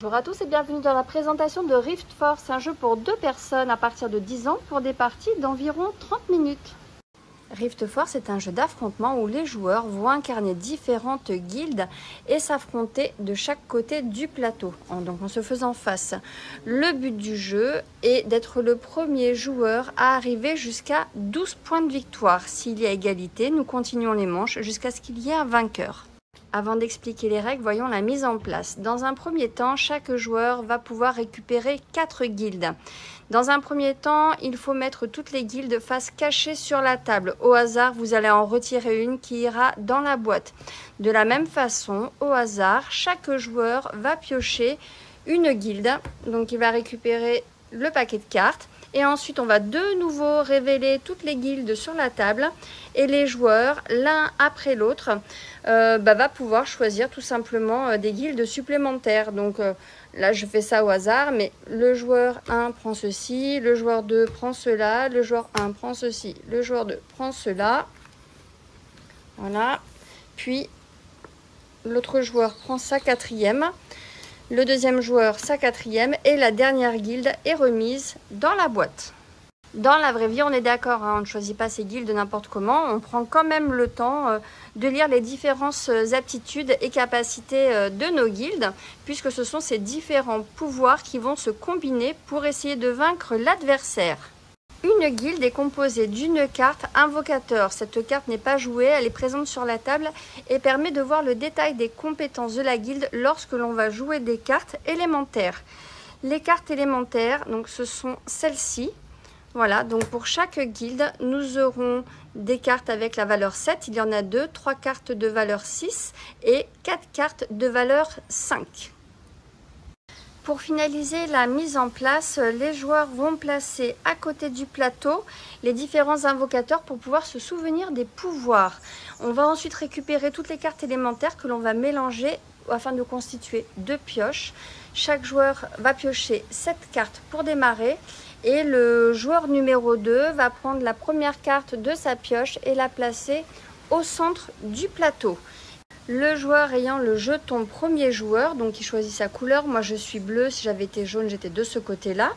Bonjour à tous et bienvenue dans la présentation de Rift Force, un jeu pour 2 personnes à partir de 10 ans pour des parties d'environ 30 minutes. Rift Force est un jeu d'affrontement où les joueurs vont incarner différentes guildes et s'affronter de chaque côté du plateau, donc en se faisant face. Le but du jeu est d'être le premier joueur à arriver jusqu'à 12 points de victoire. S'il y a égalité, nous continuons les manches jusqu'à ce qu'il y ait un vainqueur. Avant d'expliquer les règles, voyons la mise en place. Dans un premier temps, chaque joueur va pouvoir récupérer 4 guildes. Dans un premier temps, il faut mettre toutes les guildes face cachée sur la table. Au hasard, vous allez en retirer une qui ira dans la boîte. De la même façon, au hasard, chaque joueur va piocher une guilde. Donc il va récupérer le paquet de cartes. Et ensuite, on va de nouveau révéler toutes les guildes sur la table. Et les joueurs, l'un après l'autre, va pouvoir choisir tout simplement des guildes supplémentaires. Donc là, je fais ça au hasard, mais le joueur 1 prend ceci, le joueur 2 prend cela, le joueur 1 prend ceci, le joueur 2 prend cela. Voilà. Puis, l'autre joueur prend sa quatrième. Le deuxième joueur, sa quatrième, et la dernière guilde est remise dans la boîte. Dans la vraie vie, on est d'accord, on ne choisit pas ces guildes n'importe comment, on prend quand même le temps de lire les différentes aptitudes et capacités de nos guildes, puisque ce sont ces différents pouvoirs qui vont se combiner pour essayer de vaincre l'adversaire. Une guilde est composée d'une carte invocateur. Cette carte n'est pas jouée, elle est présente sur la table et permet de voir le détail des compétences de la guilde lorsque l'on va jouer des cartes élémentaires. Les cartes élémentaires, donc ce sont celles-ci. Voilà, donc pour chaque guilde, nous aurons des cartes avec la valeur 7. Il y en a 2, 3 cartes de valeur 6 et 4 cartes de valeur 5. Pour finaliser la mise en place, les joueurs vont placer à côté du plateau les différents invocateurs pour pouvoir se souvenir des pouvoirs. On va ensuite récupérer toutes les cartes élémentaires que l'on va mélanger afin de constituer 2 pioches. Chaque joueur va piocher 7 cartes pour démarrer et le joueur numéro 2 va prendre la première carte de sa pioche et la placer au centre du plateau. Le joueur ayant le jeton premier joueur, donc il choisit sa couleur. Moi je suis bleu, si j'avais été jaune j'étais de ce côté-là.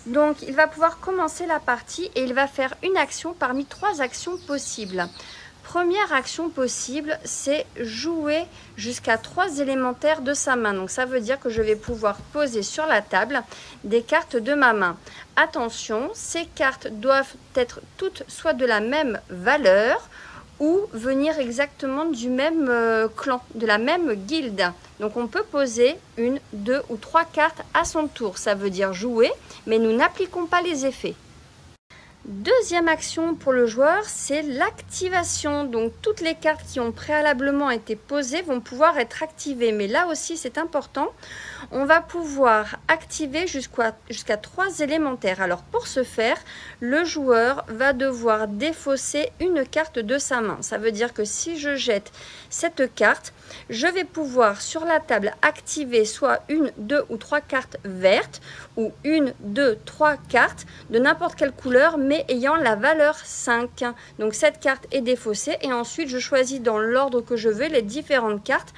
Donc il va pouvoir commencer la partie et il va faire une action parmi 3 actions possibles. Première action possible, c'est jouer jusqu'à 3 élémentaires de sa main. Donc ça veut dire que je vais pouvoir poser sur la table des cartes de ma main. Attention, ces cartes doivent être toutes soit de la même valeur, ou venir exactement du même clan, de la même guilde. Donc on peut poser 1, 2 ou 3 cartes à son tour. Ça veut dire jouer, mais nous n'appliquons pas les effets. Deuxième action pour le joueur, c'est l'activation. Donc toutes les cartes qui ont préalablement été posées vont pouvoir être activées. Mais là aussi c'est important, on va pouvoir activer jusqu'à 3 élémentaires. Alors pour ce faire, le joueur va devoir défausser une carte de sa main. Ça veut dire que si je jette cette carte, je vais pouvoir sur la table activer soit 1, 2 ou 3 cartes vertes ou 1, 2, 3 cartes de n'importe quelle couleur mais ayant la valeur 5. Donc cette carte est défaussée et ensuite je choisis dans l'ordre que je veux les différentes cartes.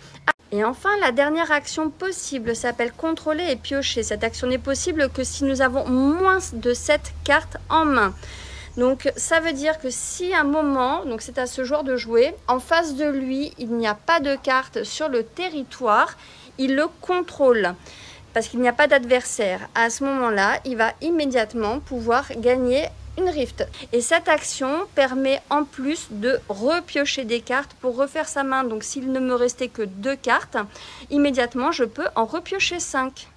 Et enfin, la dernière action possible s'appelle contrôler et piocher. Cette action n'est possible que si nous avons moins de 7 cartes en main. Donc ça veut dire que si à un moment, donc c'est à ce joueur de jouer, en face de lui, il n'y a pas de carte sur le territoire, il le contrôle parce qu'il n'y a pas d'adversaire. À ce moment-là, il va immédiatement pouvoir gagner une rift. Et cette action permet en plus de repiocher des cartes pour refaire sa main. Donc s'il ne me restait que 2 cartes, immédiatement je peux en repiocher 5.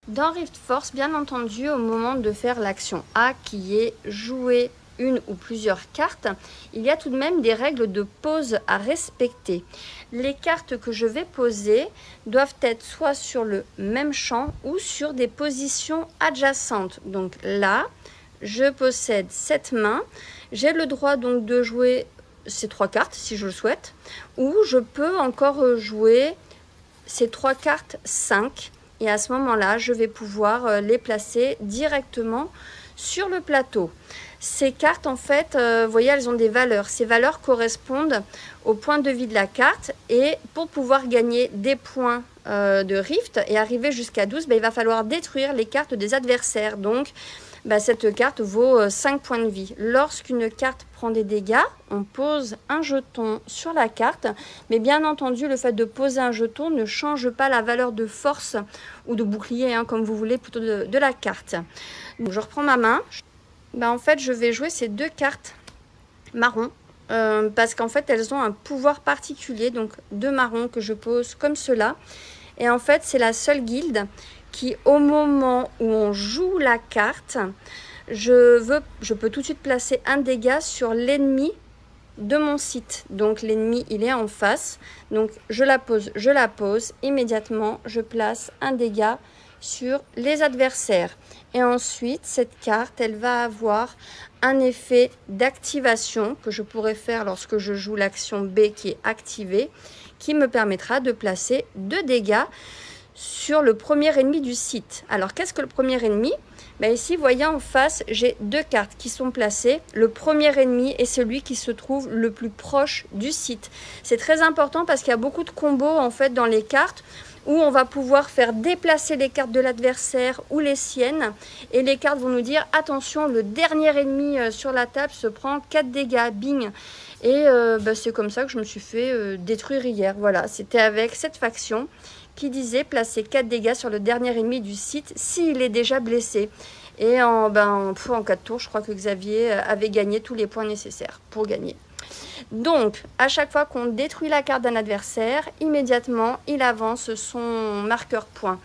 Dans Rift Force, bien entendu, au moment de faire l'action A qui est jouer une ou plusieurs cartes, il y a tout de même des règles de pose à respecter. Les cartes que je vais poser doivent être soit sur le même champ ou sur des positions adjacentes. Donc là, je possède cette main, j'ai le droit donc de jouer ces 3 cartes si je le souhaite, ou je peux encore jouer ces 3 cartes 5. Et à ce moment-là, je vais pouvoir les placer directement sur le plateau. Ces cartes, en fait, vous voyez, elles ont des valeurs. Ces valeurs correspondent au point de vie de la carte. Et pour pouvoir gagner des points de Rift et arriver jusqu'à 12, il va falloir détruire les cartes des adversaires. Donc, cette carte vaut 5 points de vie. Lorsqu'une carte prend des dégâts, on pose un jeton sur la carte. Mais bien entendu, le fait de poser un jeton ne change pas la valeur de force ou de bouclier, comme vous voulez, plutôt de la carte. Donc, je reprends ma main. En fait, je vais jouer ces 2 cartes marron. Parce qu'en fait, elles ont un pouvoir particulier. Donc, 2 marrons que je pose comme cela. Et en fait, c'est la seule guilde qui, au moment où on joue la carte, je peux tout de suite placer un dégât sur l'ennemi de mon site. Donc l'ennemi, il est en face. Donc je la pose. Immédiatement, je place un dégât sur les adversaires. Et ensuite, cette carte, elle va avoir un effet d'activation que je pourrais faire lorsque je joue l'action B qui est activée, qui me permettra de placer 2 dégâts sur le premier ennemi du site. Alors, qu'est-ce que le premier ennemi? Ici, vous voyez en face, j'ai 2 cartes qui sont placées. Le premier ennemi est celui qui se trouve le plus proche du site. C'est très important parce qu'il y a beaucoup de combos en fait dans les cartes où on va pouvoir faire déplacer les cartes de l'adversaire ou les siennes. Et les cartes vont nous dire, attention, le dernier ennemi sur la table se prend 4 dégâts, bing. Et c'est comme ça que je me suis fait détruire hier. Voilà, c'était avec cette faction qui disait placer 4 dégâts sur le dernier ennemi du site s'il est déjà blessé. Et en 4 tours, je crois que Xavier avait gagné tous les points nécessaires pour gagner. Donc, à chaque fois qu'on détruit la carte d'un adversaire, immédiatement, il avance son marqueur point.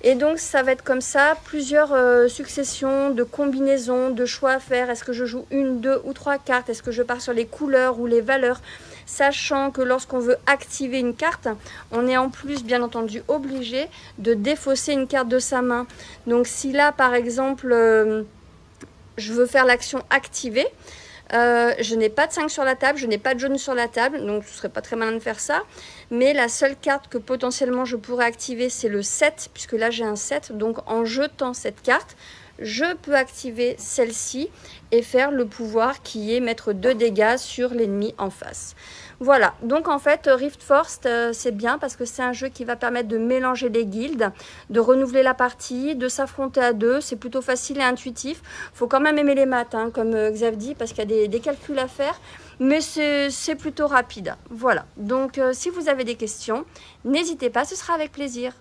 Et donc, ça va être comme ça, plusieurs successions de combinaisons, de choix à faire. Est-ce que je joue 1, 2 ou 3 cartes? Est-ce que je pars sur les couleurs ou les valeurs? Sachant que lorsqu'on veut activer une carte, on est en plus, bien entendu, obligé de défausser une carte de sa main. Donc, si là, par exemple, je veux faire l'action activer, je n'ai pas de 5 sur la table, je n'ai pas de jaune sur la table, donc ce serait pas très malin de faire ça. Mais la seule carte que potentiellement je pourrais activer, c'est le 7, puisque là j'ai un 7. Donc en jetant cette carte, je peux activer celle-ci et faire le pouvoir qui est mettre 2 dégâts sur l'ennemi en face. Voilà, donc en fait Rift Force c'est bien parce que c'est un jeu qui va permettre de mélanger les guildes, de renouveler la partie, de s'affronter à 2, c'est plutôt facile et intuitif. Faut quand même aimer les maths, comme Xav dit, parce qu'il y a des calculs à faire, mais c'est plutôt rapide. Voilà, donc si vous avez des questions, n'hésitez pas, ce sera avec plaisir.